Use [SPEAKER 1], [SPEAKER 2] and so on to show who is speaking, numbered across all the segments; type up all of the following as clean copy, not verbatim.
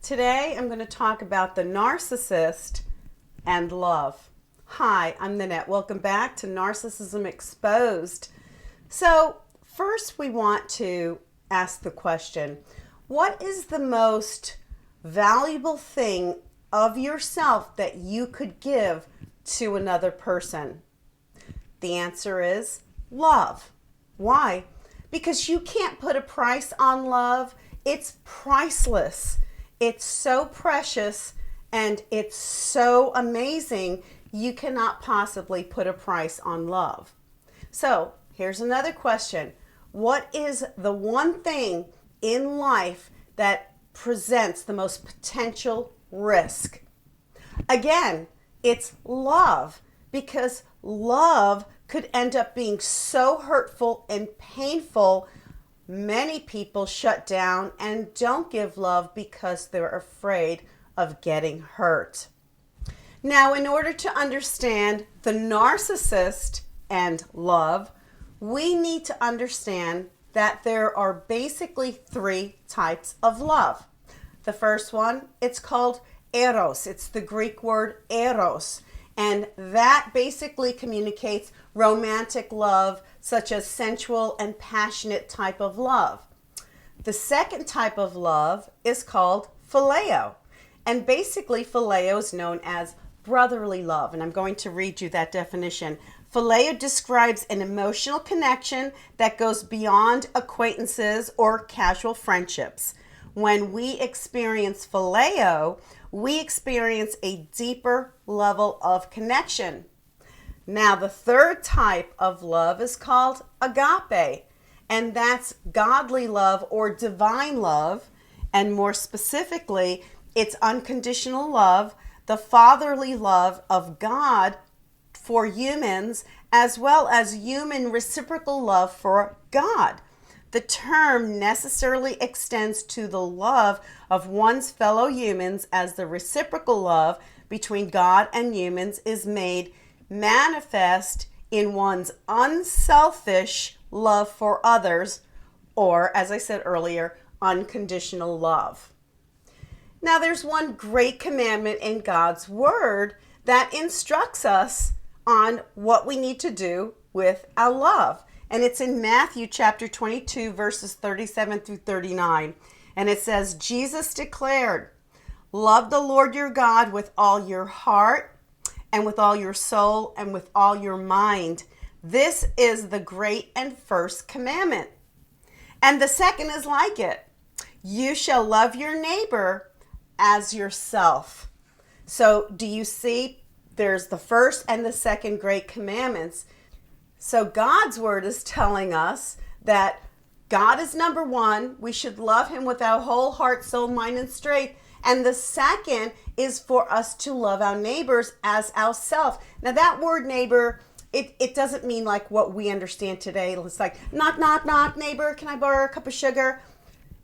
[SPEAKER 1] Today I'm going to talk about the narcissist and love. Hi, I'm Nanette. Welcome back to Narcissism Exposed. So first we want to ask the question, what is the most valuable thing of yourself that you could give to another person? The answer is love. Why? Because you can't put a price on love. It's priceless. It's so precious and it's so amazing, you cannot possibly put a price on love. So here's another question. What is the one thing in life that presents the most potential risk? Again, it's love, because love could end up being so hurtful and painful. Many people shut down and don't give love because they're afraid of getting hurt. Now, in order to understand the narcissist and love, we need to understand that there are basically three types of love. The first one, it's called eros. It's the Greek word eros. And that basically communicates romantic love, such as sensual and passionate type of love. The second type of love is called phileo. And basically phileo is known as brotherly love. And I'm going to read you that definition. Phileo describes an emotional connection that goes beyond acquaintances or casual friendships. When we experience phileo, we experience a deeper level of connection. Now, the third type of love is called agape, and that's godly love or divine love, and more specifically, it's unconditional love, the fatherly love of God for humans, as well as human reciprocal love for God. The term necessarily extends to the love of one's fellow humans, as the reciprocal love between God and humans is made manifest in one's unselfish love for others, or, as I said earlier, unconditional love. Now, there's one great commandment in God's Word that instructs us on what we need to do with our love. And it's in Matthew chapter 22, verses 37 through 39. And it says, Jesus declared, "Love the Lord your God with all your heart and with all your soul and with all your mind. This is the great and first commandment. And the second is like it. You shall love your neighbor as yourself." So do you see? There's the first and the second great commandments. So God's word is telling us that God is number one. We should love him with our whole heart, soul, mind, and strength. And the second is for us to love our neighbors as ourselves. Now that word neighbor, it doesn't mean like what we understand today. It's like, knock, knock, knock, neighbor, can I borrow a cup of sugar?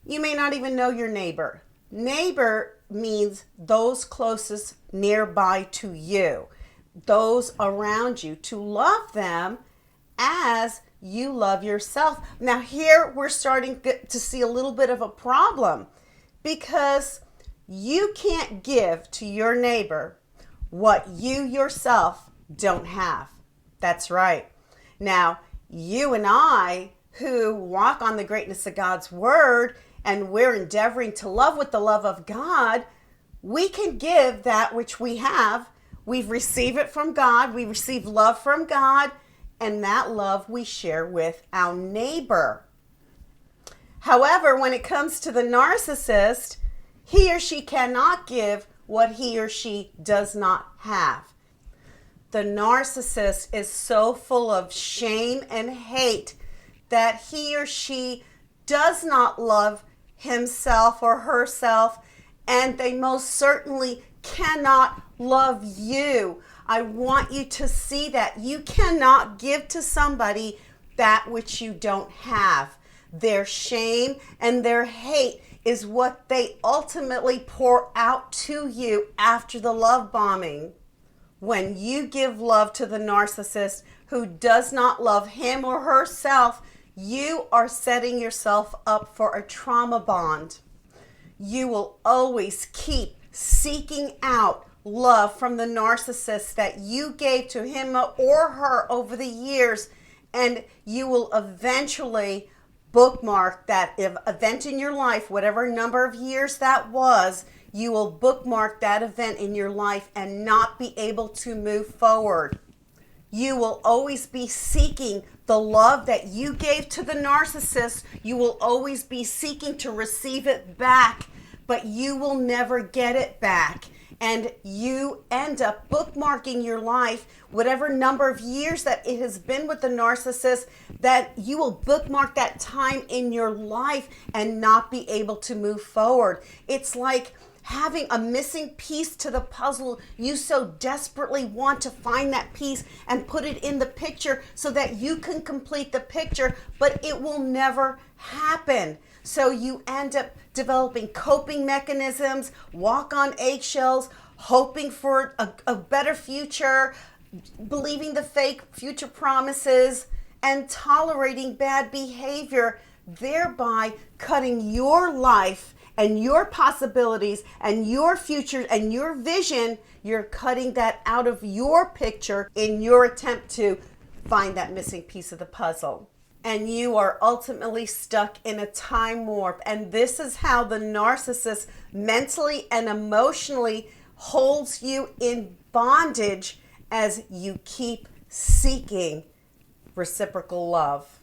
[SPEAKER 1] You may not even know your neighbor. Neighbor means those closest nearby to you, those around you, to love them as you love yourself. Now here we're starting to see a little bit of a problem, because you can't give to your neighbor what you yourself don't have. That's right. Now, you and I who walk on the greatness of God's word, and we're endeavoring to love with the love of God, we can give that which we have. We've received it from God. We receive love from God, and that love we share with our neighbor. However, when it comes to the narcissist, he or she cannot give what he or she does not have. The narcissist is so full of shame and hate that he or she does not love himself or herself, and they most certainly cannot love you. I want you to see that you cannot give to somebody that which you don't have. Their shame and their hate is what they ultimately pour out to you after the love bombing. When you give love to the narcissist who does not love him or herself, you are setting yourself up for a trauma bond. you will always keep seeking out love from the narcissist that you gave to him or her over the years, and you will eventually bookmark that event in your life, whatever number of years that was. You will bookmark that event in your life and not be able to move forward. You will always be seeking the love that you gave to the narcissist. You will always be seeking to receive it back, but you will never get it back. And you end up bookmarking your life, whatever number of years that it has been with the narcissist, that you will bookmark that time in your life and not be able to move forward. It's like having a missing piece to the puzzle. You so desperately want to find that piece and put it in the picture so that you can complete the picture, but it will never happen. So you end up developing coping mechanisms, walk on eggshells, hoping for a better future, believing the fake future promises, and tolerating bad behavior, thereby cutting your life and your possibilities and your future and your vision. You're cutting that out of your picture in your attempt to find that missing piece of the puzzle. And you are ultimately stuck in a time warp. And this is how the narcissist mentally and emotionally holds you in bondage as you keep seeking reciprocal love,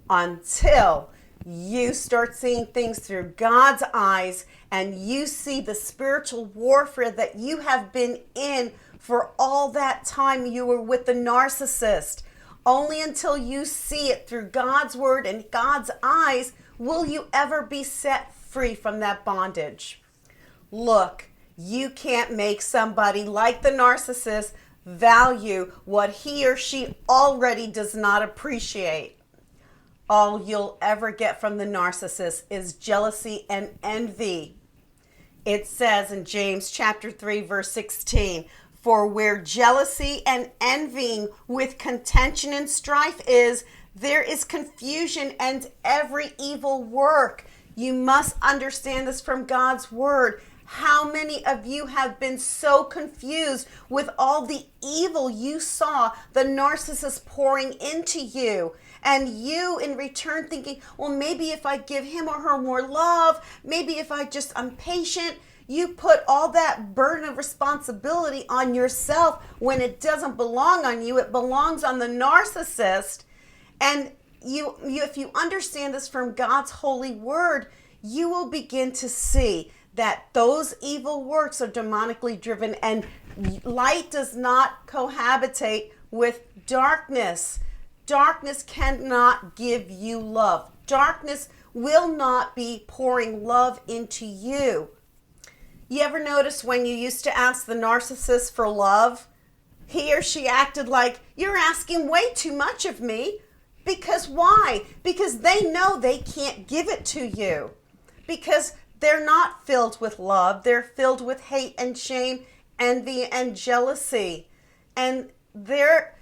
[SPEAKER 1] until you start seeing things through God's eyes and you see the spiritual warfare that you have been in for all that time you were with the narcissist. Only until you see it through God's word and God's eyes will you ever be set free from that bondage. Look, you can't make somebody like the narcissist value what he or she already does not appreciate. All you'll ever get from the narcissist is jealousy and envy. It says in James chapter 3, verse 16, "For where jealousy and envying with contention and strife is, there is confusion and every evil work." You must understand this from God's word. How many of you have been so confused with all the evil you saw the narcissist pouring into you? And you in return thinking, well, maybe if I give him or her more love, maybe if I'm patient. You put all that burden of responsibility on yourself when it doesn't belong on you. It belongs on the narcissist. And if you understand this from God's holy word, you will begin to see that those evil works are demonically driven, and light does not cohabitate with darkness. Darkness cannot give you love. Darkness will not be pouring love into you. You ever notice when you used to ask the narcissist for love, he or she acted like, you're asking way too much of me. Because why? Because they know they can't give it to you. Because they're not filled with love. They're filled with hate and shame, envy and jealousy. And their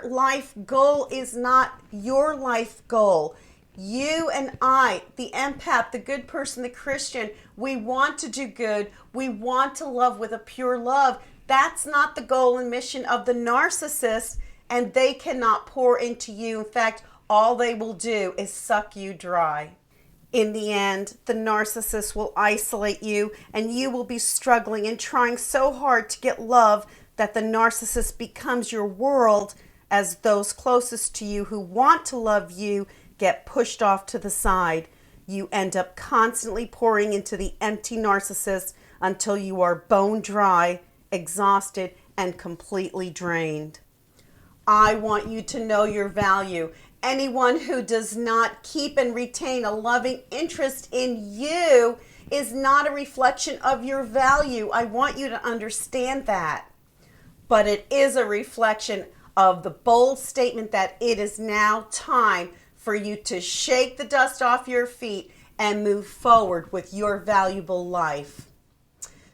[SPEAKER 1] life goal is not your life goal. You and I, the empath, the good person, the Christian, we want to do good. We want to love with a pure love. That's not the goal and mission of the narcissist, and they cannot pour into you. In fact, all they will do is suck you dry. In the end, the narcissist will isolate you, and you will be struggling and trying so hard to get love that the narcissist becomes your world, as those closest to you who want to love you get pushed off to the side. You end up constantly pouring into the empty narcissist until you are bone dry, exhausted, and completely drained. I want you to know your value. Anyone who does not keep and retain a loving interest in you is not a reflection of your value. I want you to understand that. But it is a reflection of the bold statement that it is now time for you to shake the dust off your feet and move forward with your valuable life.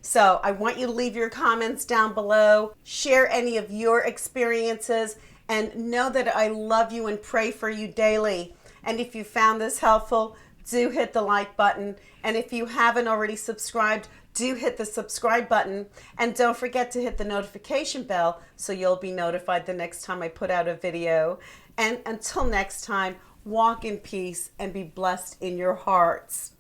[SPEAKER 1] So I want you to leave your comments down below, share any of your experiences, and know that I love you and pray for you daily. And if you found this helpful, do hit the like button. And if you haven't already subscribed, do hit the subscribe button. And don't forget to hit the notification bell so you'll be notified the next time I put out a video. And until next time, walk in peace and be blessed in your hearts.